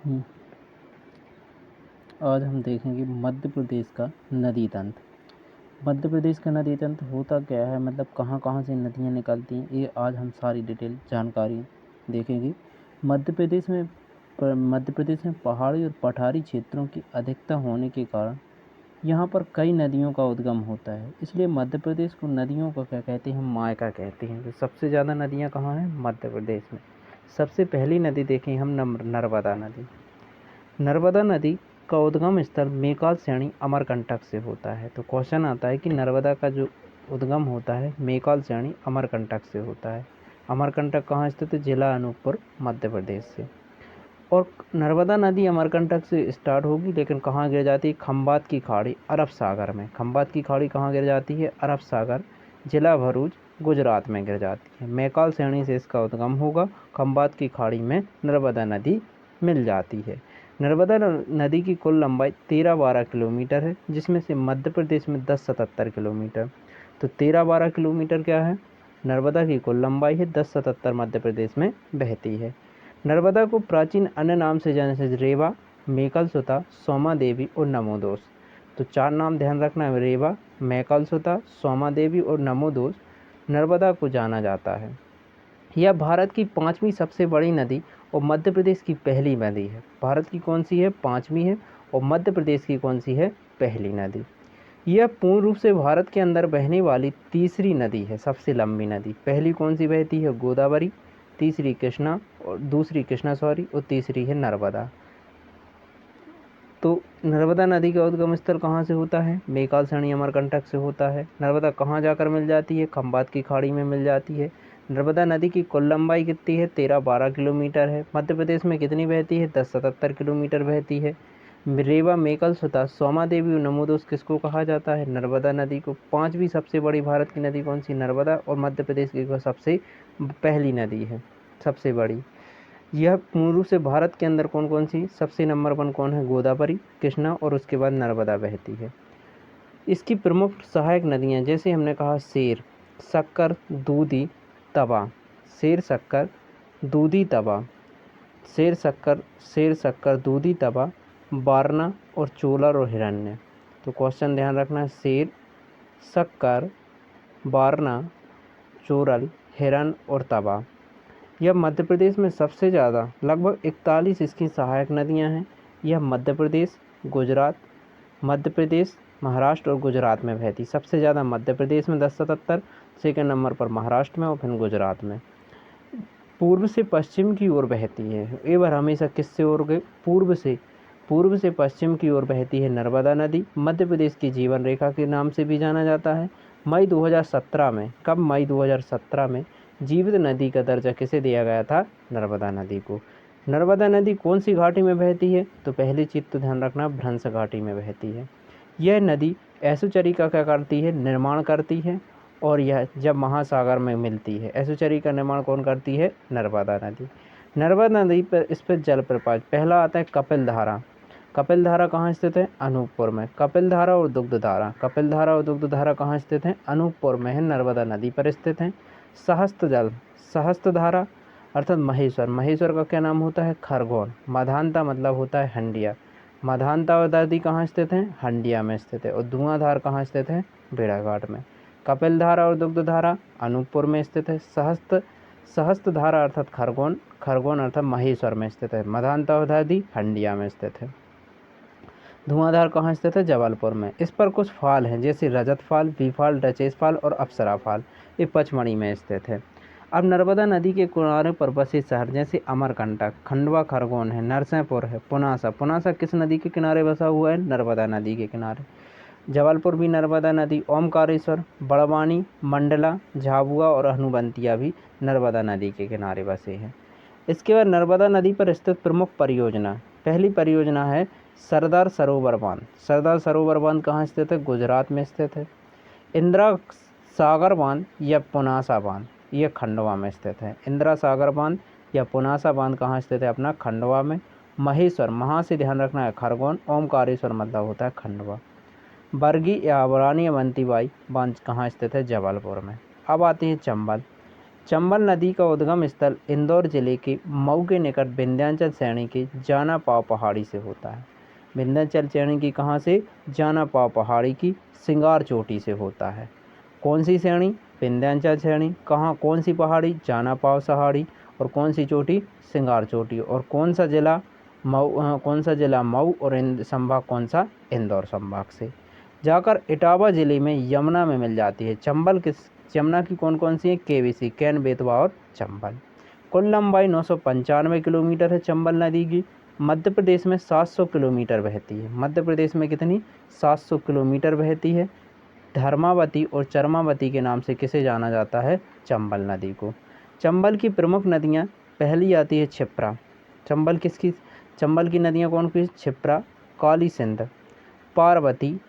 हम्म, आज हम देखेंगे मध्य प्रदेश का नदी तंत्र। मध्य प्रदेश का नदी तंत्र होता क्या है, मतलब कहाँ कहाँ से नदियाँ निकलती हैं, ये आज हम सारी डिटेल जानकारी देखेंगे। मध्य प्रदेश में पहाड़ी और पठारी क्षेत्रों की अधिकता होने के कारण यहाँ पर कई नदियों का उद्गम होता है, इसलिए मध्य प्रदेश को नदियों का क्या कहते हैं, हम मायका कहते हैं। तो सबसे ज़्यादा नदियाँ कहाँ हैं, मध्य प्रदेश में। सबसे पहली नदी देखें हम नर्मदा नदी। नर्मदा नदी का उद्गम स्थल मेकाल श्रेणी अमरकंटक से होता है। तो क्वेश्चन आता है कि नर्मदा का जो उद्गम होता है मेकाल श्रेणी अमरकंटक से होता है। अमरकंटक कहाँ स्थित है, जिला अनूपपुर, मध्य प्रदेश से। और नर्मदा नदी अमरकंटक से स्टार्ट होगी, लेकिन कहाँ गिर जाती है, खंबात की खाड़ी, अरब सागर में। खंबात की खाड़ी कहाँ गिर जाती है, अरब सागर, जिला भरूच, गुजरात में गिर जाती है। मेकाल श्रेणी से इसका उद्गम होगा, खंबात की खाड़ी में नर्मदा नदी मिल जाती है। नर्मदा नदी की कुल लंबाई 13-12 किलोमीटर है, जिसमें से मध्य प्रदेश में 10-77 किलोमीटर। तो 13-12 किलोमीटर क्या है, नर्मदा की कुल लंबाई है। 10-77 मध्य प्रदेश में बहती है। नर्मदा को प्राचीन अन्य नाम से जैसे रेवा, मेकलसुता, सोमा देवी और नमोदोस। तो 4 नाम ध्यान रखना है, रेवा, मेकलसुता, सोमा देवी और नमोदोस नर्मदा को जाना जाता है। यह भारत की 5वीं सबसे बड़ी नदी और मध्य प्रदेश की पहली नदी है। भारत की कौन सी है, 5वीं है, और मध्य प्रदेश की कौन सी है, पहली नदी। यह पूर्ण रूप से भारत के अंदर बहने वाली तीसरी नदी है, सबसे लंबी नदी। पहली कौन सी बहती है, गोदावरी, तीसरी कृष्णा, और दूसरी कृष्णा और तीसरी है नर्मदा। तो नर्मदा नदी का उद्गम स्थल कहाँ से होता है, मेकाल श्रेणी अमरकंटक से होता है। नर्मदा कहाँ जाकर मिल जाती है, खंबात की खाड़ी में मिल जाती है। नर्मदा नदी की कुल लंबाई कितनी है, 13-12 किलोमीटर है। मध्य प्रदेश में कितनी बहती है, 10-77 किलोमीटर बहती है। रेवा, मेकलसुता, सोमा देवी और नमोदोस किसको कहा जाता है, नर्मदा नदी को। 5वीं सबसे बड़ी भारत की नदी कौन सी, नर्मदा, और मध्य प्रदेश की सबसे पहली नदी है, सबसे बड़ी। यह पूर्ण रूप से भारत के अंदर कौन कौन सी, सबसे नंबर 1 कौन है, गोदावरी, कृष्णा और उसके बाद नर्मदा बहती है। इसकी प्रमुख सहायक नदियाँ जैसे हमने कहा, शेर, शक्कर, दूधी, तवा। शेर, शक्कर, दूधी, तवा। शेर शक्कर, दूधी, तवा, वारना और चोलर और हिरण्य। तो क्वेश्चन ध्यान रखना है, शेर, शक्कर, वारना, चोरल, हिरन और तवा। यह मध्य प्रदेश में सबसे ज़्यादा, लगभग 41 इसकी सहायक नदियां हैं। यह मध्य प्रदेश, गुजरात, मध्य प्रदेश, महाराष्ट्र और गुजरात में बहती। सबसे ज़्यादा मध्य प्रदेश में 10-77, सेकंड नंबर पर महाराष्ट्र में और फिर गुजरात में। पूर्व से पश्चिम की ओर बहती है। ये बार हमेशा किससे ओर गए, पूर्व से पश्चिम की ओर बहती है नर्मदा नदी। मध्य प्रदेश की जीवन रेखा के नाम से भी जाना जाता है। मई 2017 में, कब, मई 2017 में जीवित नदी का दर्जा किसे दिया गया था, नर्मदा नदी को। नर्मदा नदी कौन सी घाटी में बहती है, तो पहली चीज तो ध्यान रखना, भ्रंश घाटी में बहती है। यह नदी एसुचरी का क्या करती है, निर्माण करती है, और यह जब महासागर में मिलती है, एसुचरी का निर्माण कौन करती है, नर्मदा नदी। नर्मदा नदी पर इस पर जलप्रपात पहला आता है, कपिल धारा। कपिल धारा कहाँ स्थित है, अनूपपुर में। कपिल धारा और दुग्ध धारा, कपिल धारा और दुग्ध धारा कहाँ स्थित है, अनूपपुर में है, नर्मदा नदी पर स्थित है। सहस्त्र जल, सहस्त्र धारा अर्थात महेश्वर, महेश्वर का क्या नाम होता है, खरगोन। मधानता मतलब होता है हंडिया। मधानता और दादी कहाँ स्थित है, हंडिया में स्थित है। और धुआंधार कहाँ स्थित है, भेड़ाघाट में। कपिल धारा और दुग्ध धारा अनूपपुर में स्थित है। सहस्त्र धारा अर्थात खरगोन, खरगोन अर्थात महेश्वर में स्थित है। मधानता और दादी हंडिया में स्थित है। धुआंधार कहाँ स्थित है, जबलपुर में। इस पर कुछ फाल हैं जैसे रजत फाल, बीफाल, डचेस फाल और अप्सरा फाल, ये पचमढ़ी में स्थित है। अब नर्मदा नदी के किनारे पर बसे शहर जैसे अमरकंटक, खंडवा, खरगोन है, नरसिंहपुर है, पुनासा। पुनासा किस नदी के किनारे बसा हुआ है, नर्मदा नदी के किनारे। जबलपुर भी नर्मदा नदी, ओमकारेश्वर, बड़वानी, मंडला, झाबुआ और हनुवंतिया भी नर्मदा नदी के किनारे बसे हैं। इसके बाद नर्मदा नदी पर स्थित प्रमुख परियोजना, पहली परियोजना है सरदार सरोवर बांध। सरदार सरोवर बांध कहाँ स्थित है, गुजरात में स्थित है। इंदिरा सागर बांध या पुनासा बांध, यह खंडवा में स्थित है। इंदिरा सागर बांध या पुनासा बांध कहाँ स्थित है, अपना खंडवा में। महेश्वर, महा से ध्यान रखना है, खरगोन। ओमकारेश्वर मतलब होता है खंडवा। बरगी या रानी अवंतीबाई बांध कहाँ स्थित है, जबलपुर में। अब आती है चंबल। चंबल नदी का उद्गम स्थल इंदौर जिले के मऊ के निकट विंध्याचल श्रेणी के जाना पाव पहाड़ी से होता है। विंध्याचल श्रेणी की कहाँ से? जाना पाव पहाड़ी की सिंगार चोटी से होता है। कौन सी श्रेणी? विंध्याचल श्रेणी। कहाँ? कौन सी पहाड़ी? जाना पाव पहाड़ी। और कौन सी चोटी? सिंगार चोटी। और कौन सा जिला? मऊ। कौन सा जिला? मऊ। और संभाग कौन सा? इंदौर संभाग से जाकर इटावा जिले में यमुना में मिल जाती है। चंबल किस यमुना की कौन कौन सी है? केवीसी, कैन, बेतवा और चंबल। कुल लंबाई 995 किलोमीटर है चंबल नदी की। मध्य प्रदेश में 700 किलोमीटर बहती है। मध्य प्रदेश में कितनी? 700 किलोमीटर बहती है। धर्मावती और चरमावती के नाम से किसे जाना जाता है? चंबल नदी को। चंबल की प्रमुख नदियाँ, पहली आती है क्षिप्रा। चंबल की नदियाँ कौन सी? क्षिप्रा, काली सिंध, पार्वती,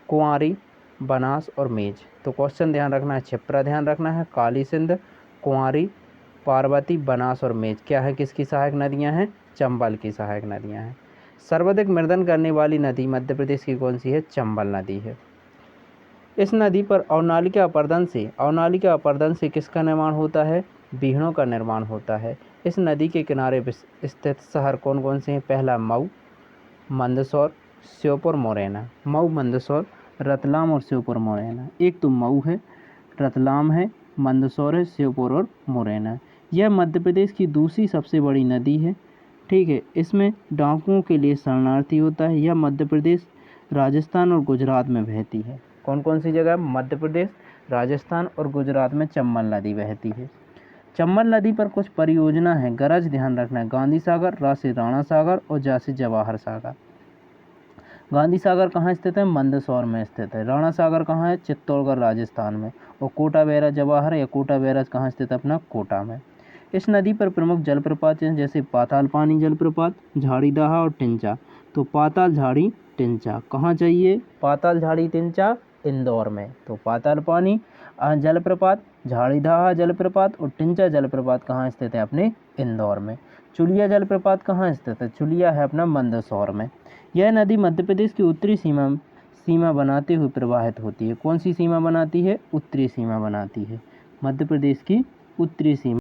कुंवारी, बनास और मेज। तो क्वेश्चन ध्यान रखना है, क्षिप्रा ध्यान रखना है, काली सिंध, कुंवारी, पार्वती, बनास और मेज क्या है? किसकी सहायक नदियां हैं? चंबल की सहायक नदियां हैं। सर्वाधिक मर्दन करने वाली नदी मध्य प्रदेश की कौन सी है? चंबल नदी है। इस नदी पर अवनालिका अपर्दन से किसका निर्माण होता है? बीहड़ों का निर्माण होता है। इस नदी के किनारे स्थित शहर कौन कौन से हैं? पहला मऊ, मंदसौर, श्योपुर, मुरैना। मऊ, मंदसौर, रतलाम और श्योपुर मुरैना। एक तो मऊ है, रतलाम है, मंदसौर है, श्योपुर और मुरैना। यह मध्य प्रदेश की दूसरी सबसे बड़ी नदी है। ठीक है, इसमें डाकुओं के लिए शरणार्थी होता है। यह मध्य प्रदेश, राजस्थान और गुजरात में बहती है। कौन कौन सी जगह? मध्य प्रदेश, राजस्थान और गुजरात में चंबल नदी बहती है। चंबल नदी पर कुछ परियोजना है, गरज ध्यान रखना है। गांधी सागर, राशि राणा सागर और जासी जवाहर सागर। गांधी सागर कहाँ स्थित है? मंदसौर में स्थित है। राणा सागर कहाँ है? चित्तौड़गढ़, राजस्थान में। और कोटा बैराज जवाहर या कोटा बैराज कहाँ स्थित है? अपना कोटा में। इस नदी पर प्रमुख जलप्रपात हैं, जैसे पाताल पानी जलप्रपात, झाड़ीदाहा और टिंचा। तो पाताल, झाड़ी, टिंचा कहाँ चाहिए? पाताल, झाड़ी, टिंचा इंदौर में। तो पाताल पानी जलप्रपात, झाड़ीदाहा जलप्रपात और टिंचा जलप्रपात कहाँ स्थित है? अपने इंदौर में। चुलिया जलप्रपात कहाँ स्थित है? चुलिया है अपना मंदसौर में। यह नदी मध्य प्रदेश की उत्तरी सीमा बनाते हुए प्रवाहित होती है। कौन सी सीमा बनाती है? उत्तरी सीमा बनाती है। मध्य प्रदेश की उत्तरी सीमा